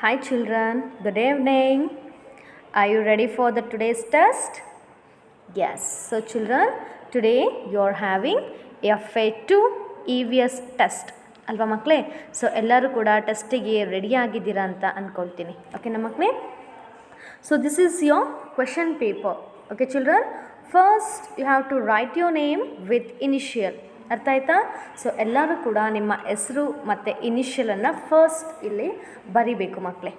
Hi children, good evening. Are you ready for the today's test? Yes. So children, today you are having FA2 EVS test. ಅಲ್ವಾ ಮಕ್ಕಳೇ? So ಎಲ್ಲರೂ ಕೂಡ ಟೆಸ್ಟಿಗೆ ready ಆಗಿದ್ದೀರಾ ಅಂತ ಅಂದ್ಕೊಳ್ತೀನಿ. ಓಕೆನಾ ಮಕ್ಕಳೇ? So this is your question paper. Okay children? First you have to write your name with initial. ಅರ್ಥ ಆಯ್ತಾ? ಸೊ ಎಲ್ಲರೂ ಕೂಡ ನಿಮ್ಮ ಹೆಸರು ಮತ್ತು ಇನಿಷಿಯಲನ್ನು ಫಸ್ಟ್ ಇಲ್ಲಿ ಬರಿಬೇಕು ಮಕ್ಕಳೇ.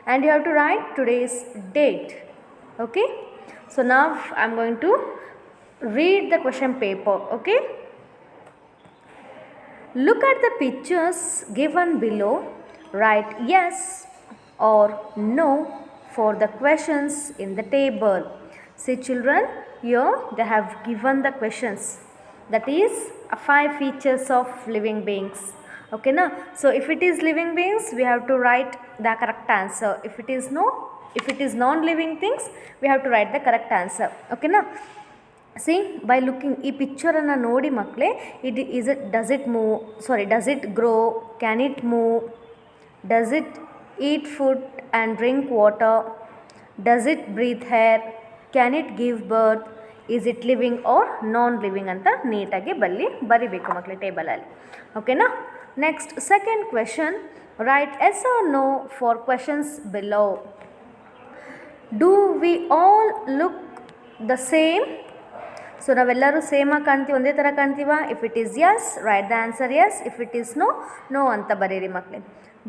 And you have to write today's date. Okay? So now I am going to read the question paper. Okay, look at the pictures given below, write yes or no for the questions in the table. See children, here they have given the questions, that is 5 features of living beings. Okay na? So if it is living beings, we have to write the correct answer. If it is non living things, we have to write the correct answer. Okay na? See by looking ಈ ಪಿಕ್ಚರನ್ನು ನೋಡಿ ಮಕ್ಕಳೇ, does it grow, can it move, does it eat food and drink water, does it breathe air, can it give birth, is it living or non living ಅಂತ ನೀಟಾಗಿ ಬರಿಬೇಕು ಮಕ್ಕಳೇ ಟೇಬಲಲ್ಲಿ. ಓಕೆನಾ? Next second question, write yes or no for questions below. Do we all look the same? So ನಾವೆಲ್ಲರೂ ಸೇಮಾಗಿ ಕಾಣ್ತೀವಿ, ಒಂದೇ ಥರ ಕಾಣ್ತೀವ? If it is Yes, right the answer yes. If it is no, no ಅಂತ ಬರೀರಿ ಮಕ್ಕಳೇ.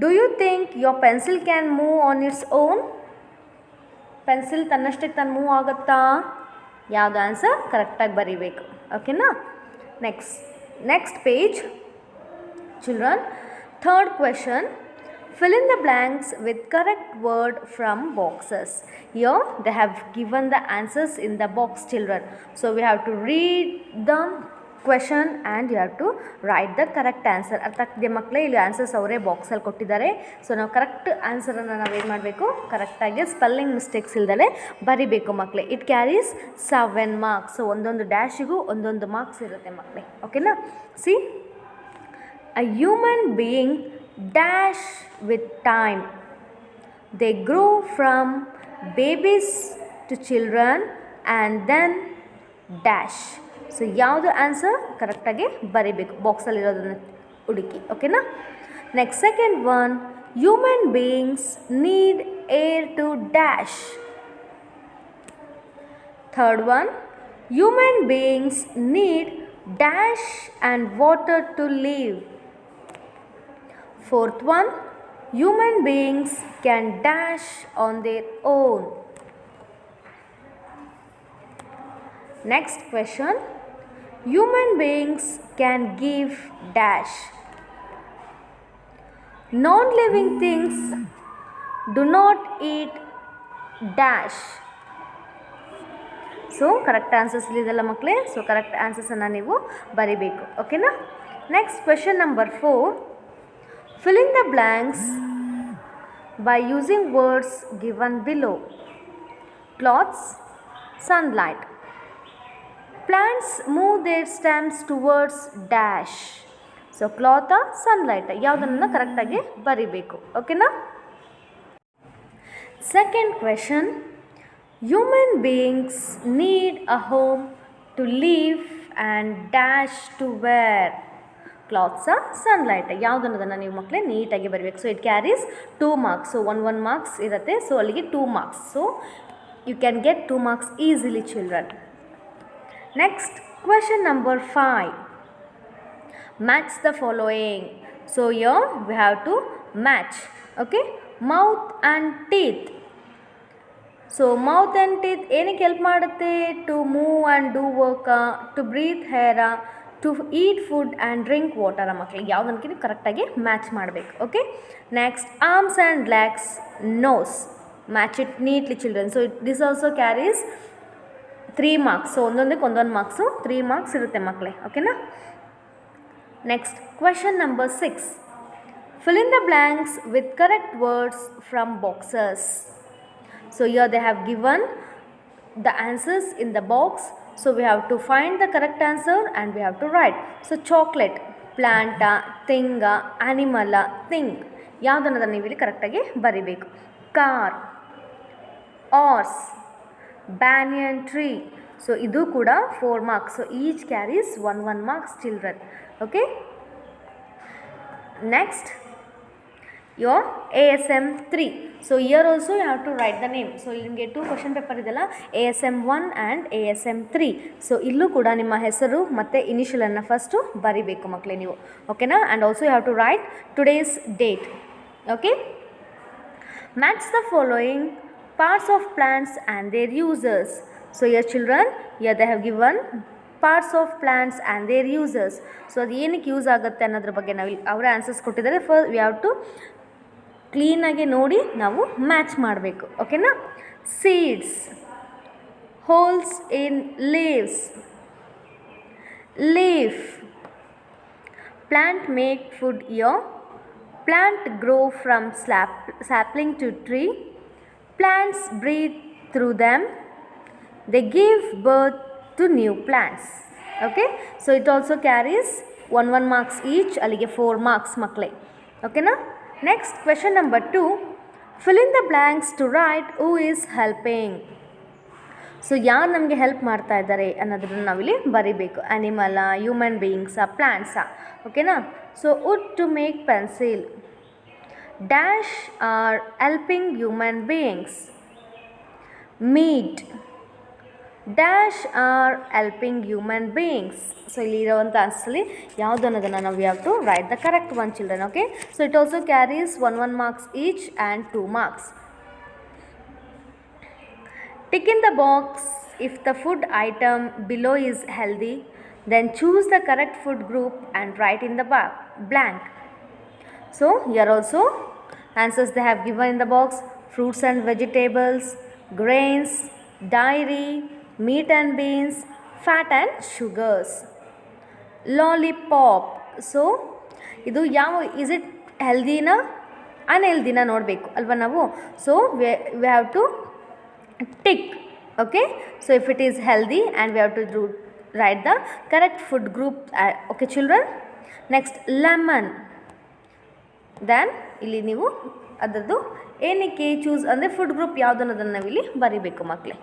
Do you think your pencil can move on its own? Pencil ತನ್ನಷ್ಟಕ್ಕೆ ತಾನು ಮೂವ್ ಆಗುತ್ತಾ? ಯಾವುದು ಆನ್ಸರ್ ಕರೆಕ್ಟಾಗಿ ಬರೀಬೇಕು. ಓಕೆನಾ? Next page children. Third question, fill in the blanks with correct word from boxes. Here they have given the answers in the box children. So we have to read the question and you have to write the correct answer. ಅರ್ಥ ಆಗ್ತಿದೆ ಮಕ್ಕಳೇ? ಇಲ್ಲಿ answers ಅವರೇ ಬಾಕ್ಸಲ್ಲಿ ಕೊಟ್ಟಿದ್ದಾರೆ. So ನಾವು correct ಆನ್ಸರನ್ನು ನಾವೇನು ಮಾಡಬೇಕು, ಕರೆಕ್ಟಾಗಿ ಸ್ಪೆಲ್ಲಿಂಗ್ ಮಿಸ್ಟೇಕ್ಸ್ ಇಲ್ದಲೆ ಬರಿಬೇಕು ಮಕ್ಕಳೇ. It carries 7 marks. ಸೊ ಒಂದೊಂದು ಡ್ಯಾಶಿಗೂ ಒಂದೊಂದು ಮಾರ್ಕ್ಸ್ ಇರುತ್ತೆ ಮಕ್ಕಳೇ. ಓಕೆನಾ? C, a human being dash with time. They grow from babies to children and then dash. So ಯಾವುದು ಆನ್ಸರ್ ಕರೆಕ್ಟಾಗಿ ಬರೀಬೇಕು, ಬಾಕ್ಸಲ್ಲಿರೋದನ್ನು ಹುಡುಕಿ. ಓಕೆನಾ? Next second one, human beings need air to dash. Third one, human beings need dash and water to live. Fourth one, human beings can dash on their own. Next question, human beings can give dash. Non-living things do not eat dash. So correct answers ಇದೆಲ್ಲ ಮಕ್ಕಳೇ. So correct ಆನ್ಸರ್ಸನ್ನು ನೀವು ಬರಿಬೇಕು. ಓಕೆನಾ? Next question number 4, fill in the blanks by using words given below. Cloths, sunlight. Plants move their stems towards dash. So cloth, sunlight, ಯಾವುದನ್ನು ಕರೆಕ್ಟಾಗಿ ಬರಿಬೇಕು. ಓಕೆನಾ? Second question, human beings need a home to live and dash to wear. Clothes, sunlight, ಯಾವುದನ್ನೋದನ್ನು ನೀವು ಮಕ್ಕಳೇ ನೀಟಾಗಿ ಬರಬೇಕು. So it carries 2 marks. So 1 marks ಇರುತ್ತೆ. ಸೊ ಅಲ್ಲಿಗೆ 2 marks. So you can get 2 marks easily children. Next question number 5, match the following. So where we have to match. Okay? Mouth and teeth. So mouth and teeth ಏನಕ್ಕೆ help ಮಾಡುತ್ತೆ? To move and do work, to breathe air, to eat food and drink water. ಮಕ್ಕಳಿಗೆ ಯಾವುದಕ್ಕೆ ನೀವು ಕರೆಕ್ಟಾಗಿ match ಮಾಡಬೇಕು. Okay? Next arms and legs, nose. Match it neatly children. So this also carries 3 marks. So ಒಂದೊಂದಕ್ಕೆ ಒಂದೊಂದು marks 3 marks ಇರುತ್ತೆ ಮಕ್ಕಳೇ. ಓಕೆನಾ? Next question number 6, fill in the blanks with correct words from boxes. So here they have given the answers in the box. So we have to find the correct answer and we have to write. So chocolate, plant, thing, animal, thing. ಯಾವುದನ್ನೋದನ್ನು ನೀವು ಇಲ್ಲಿ ಕರೆಕ್ಟಾಗಿ ಬರಿಬೇಕು. Car, horse, banyan tree. So ಇದು ಕೂಡ 4 marks. So each carries 1 marks children. Okay, next your ASM 3. So here also you have to write the name. So ನಿಮಗೆ 2 question paper ಇದೆಲ್ಲ, ASM 1 and ASM 3. So ಇಲ್ಲೂ ಕೂಡ ನಿಮ್ಮ ಹೆಸರು ಮತ್ತು ಇನಿಷಿಯಲನ್ನು first ಬರಿಬೇಕು ಮಕ್ಕಳೇ ನೀವು. ಓಕೆನಾ? And also you have to write today's date. Okay, match the following parts of plants and their uses. So here children, here they have given parts of plants and their uses. So ಅದು ಏನಕ್ಕೆ use ಆಗುತ್ತೆ ಅನ್ನೋದ್ರ ಬಗ್ಗೆ ನಾವು ಅವರ answers ಕೊಟ್ಟಿದ್ದಾರೆ. First we have to ಕ್ಲೀನಾಗಿ ನೋಡಿ ನಾವು ಮ್ಯಾಚ್ ಮಾಡಬೇಕು. ಓಕೆನಾ? Seeds, holes in leaves, leaf, plant make food year, plant grow from sapling to tree, plants breathe through them, they give birth to new plants. Okay, so it also carries 1 marks each, alige 4 marks makle. Okay na? Next question number 2, fill in the blanks to write who is helping. So ಯಾರು ನಮಗೆ help ಮಾಡ್ತಾ ಇದ್ದಾರೆ ಅನ್ನೋದನ್ನು ನಾವಿಲ್ಲಿ ಬರಿಬೇಕು. ಆ್ಯನಿಮಲಾ, human ಬೀಯಿಂಗ್ಸಾ, ಪ್ಲಾಂಟ್ಸಾ? ಓಕೆನಾ? So wood to make pencil, dash are helping human beings, meat, dash are helping human beings. So ಇಲ್ಲಿ ಇರೋವಂಥ ಆನ್ಸರ್ಸಲ್ಲಿ ಯಾವುದು ಅನ್ನೋದನ್ನು ನಾವು have to write the correct one children. Okay, so it also carries 1 marks each and 2 marks. Tick in the box if the food item below is healthy, then choose the correct food group and write in the blank. So here also answers they have given in the box: fruits and vegetables, grains, dairy, meat and beans, fat and sugars. Lollipop. So ಇದು ಯಾವ, is it healthy-ನಾ unhealthy-ನಾ ನೋಡಬೇಕು ಅಲ್ವಾ ನಾವು. So we have to tick. Okay, so if it is healthy and we have to write the correct food group. Okay children, next lemon. then ಇಲ್ಲಿ ನೀವು ಅದರದ್ದು ಏನಕ್ಕೆ choose ಅಂದರೆ ಫುಡ್ ಗ್ರೂಪ್ ಯಾವುದು ಅನ್ನೋದನ್ನು ನಾವಿಲ್ಲಿ ಬರಿಬೇಕು ಮಕ್ಕಳೇ.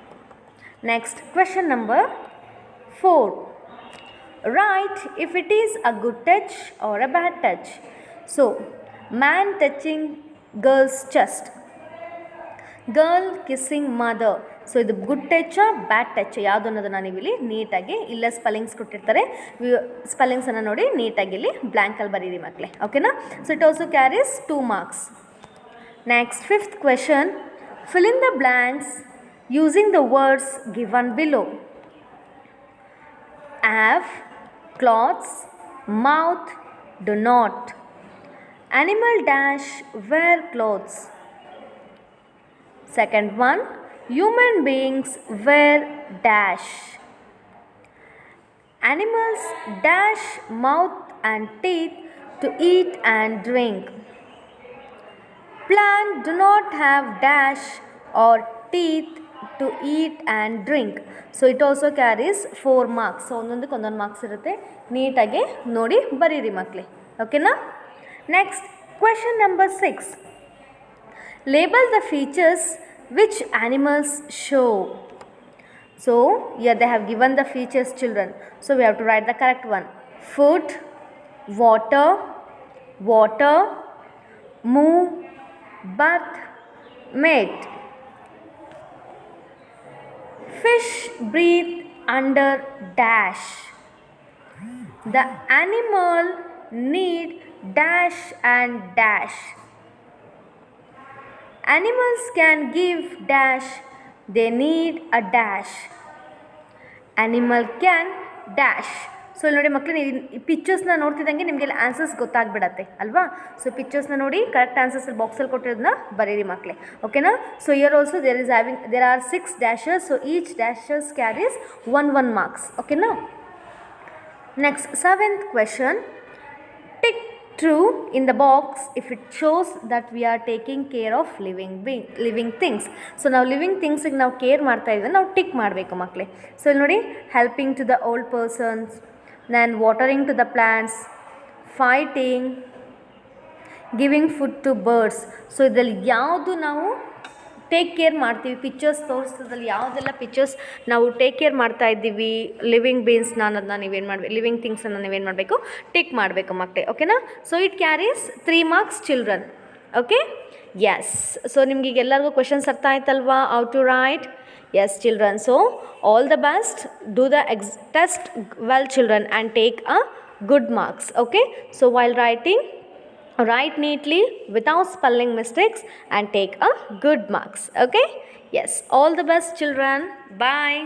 Next question number 4, write if it is a good touch or a bad touch. So man touching girl's chest, girl kissing mother. So ಇದು ಗುಡ್ ಟಚ್ ಬ್ಯಾಡ್ ಟಚ್ ಯಾವುದು ಅನ್ನೋದನ್ನು ನೀವು ಇಲ್ಲಿ ನೀಟಾಗಿ ಇಲ್ಲೇ ಸ್ಪೆಲ್ಲಿಂಗ್ಸ್ ಕೊಟ್ಟಿರ್ತಾರೆ, ಸ್ಪೆಲ್ಲಿಂಗ್ಸನ್ನು ನೋಡಿ ನೀಟಾಗಿ ಇಲ್ಲಿ ಬ್ಲ್ಯಾಂಕಲ್ಲಿ ಬರೀರಿ ಮಕ್ಕಳೇ. ಓಕೆನಾ? So it also carries 2 marks. Next 5th question, fill in the blanks using the words given below. Have, clothes, mouth, do not. Animal dash wear clothes. Second one, human beings wear dash. Animals dash mouth and teeth to eat and drink. Plant do not have dash or teeth to eat and drink. So it also carries 4 marks. So ಒಂದೊಂದು marks ಇರುತ್ತೆ, ನೀಟಾಗಿ ನೋಡಿ ಬರೀರಿ ಮಕ್ಕಳೇ. ಓಕೆನಾ? Next question number 6, label the features which animals show. So here they have given the features children, so we have to write the correct one. Food, water, water, move, birth, mate. Fish breathe under dash. The animal need dash and dash. Animals can give dash, they need a dash. Animal can dash. So ಇಲ್ಲಿ ನೋಡಿ ಮಕ್ಕಳು, ನೀವು ಈ ಪಿಕ್ಚರ್ಸ್ನ ನೋಡ್ತಿದ್ದಂಗೆ ನಿಮಗೆಲ್ಲ answers ಗೊತ್ತಾಗ್ಬಿಡತ್ತೆ ಅಲ್ವಾ. So ಪಿಕ್ಚರ್ಸ್ನ ನೋಡಿ correct answers ಬಾಕ್ಸಲ್ಲಿ ಕೊಟ್ಟಿರೋದನ್ನ ಬರೀರಿ ಮಕ್ಕಳೇ. ಓಕೆನಾ? So here also there are 6 dashes. So each dashes carries 1 marks. ಓಕೆನಾ? Next 7th question, tick true in the box if it shows that we are taking care of living things. So ನಾವು living ಥಿಂಗ್ಸಿಗೆ ನಾವು care ಮಾಡ್ತಾ ಇದ್ದರೆ ನಾವು tick ಮಾಡಬೇಕು ಮಕ್ಕಳೇ. So ಇಲ್ಲಿ ನೋಡಿ, helping to the old persons, then watering to the plants, fighting, giving food to birds. So ಇದರಲ್ಲಿ ಯಾವುದು ನಾವು ಟೇಕ್ ಕೇರ್ ಮಾಡ್ತೀವಿ, ಪಿಕ್ಚರ್ಸ್ ತೋರಿಸೋದ್ರಲ್ಲಿ ಯಾವುದೆಲ್ಲ ಪಿಕ್ಚರ್ಸ್ ನಾವು ಟೇಕ್ ಕೇರ್ ಮಾಡ್ತಾ ಇದ್ದೀವಿ ಲಿವಿಂಗ್ ಬೀನ್ಸ್ನ ಅನ್ನೋದನ್ನ ನೀವೇನು ಮಾಡಬೇಕು, ಲಿವಿಂಗ್ ಥಿಂಗ್ಸನ್ನು ನೀವೇನು ಮಾಡಬೇಕು, ಟಿಕ್ ಮಾಡಬೇಕು ಮಕ್ಕಳೇ. ಓಕೆನಾ? So it carries 3 marks children. Okay, yes. So ನಿಮ್ಗೆ ಈಗ ಎಲ್ಲರಿಗೂ ಕ್ವೆಶನ್ಸ್ ಅರ್ಥ ಆಯ್ತಲ್ವಾ, how to write? Yes children, so all the best, do the test well children and take a good marks. Okay, so while writing, write neatly without spelling mistakes and take a good marks. Okay, yes, all the best children, bye.